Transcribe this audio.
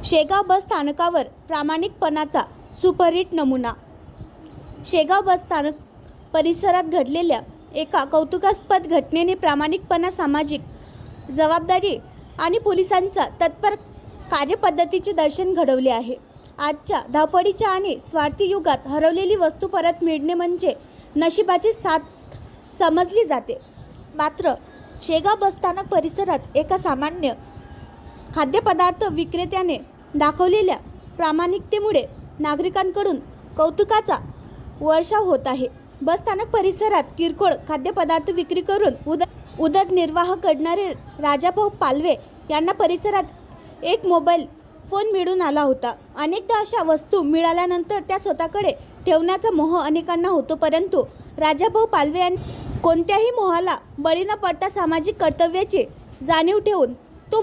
शेगाव बस स्थानकावर प्रामाणिकपणाचा सुपरहिट नमुना। शेगाव बस स्थानक परिसरात घडलेल्या एका कौतुकास्पद घटनेने प्रामाणिकपणा, सामाजिक जबाबदारी आणि पोलिसांचा तत्पर कार्यपद्धतीचे दर्शन घडवले आहे। आजच्या धावपळीच्या आणि स्वार्थी युगात हरवलेली वस्तू परत मिळणे म्हणजे नशिबाची साथ समजली जाते। मात्र शेगाव बस स्थानक परिसरात एका सामान्य खाद्यपदार्थ विक्रेत्याने दाखवलेल्या प्रामाणिकतेमुळे नागरिकांकडून कौतुकाचा वर्षाव होत आहे। बस स्थानक परिसरात किरकोळ खाद्यपदार्थ विक्री करून उदरनिर्वाह करणारे राजाभाऊ पालवे यांना परिसरात एक मोबाईल फोन मिळून आला होता। अनेकदा अशा वस्तू मिळाल्यानंतर त्या स्वतःकडे ठेवण्याचा मोह अनेकांना होतो, परंतु राजाभाऊ पालवे यांनी कोणत्याही मोहाला बळी न पडता सामाजिक कर्तव्याची जाणीव ठेवून तो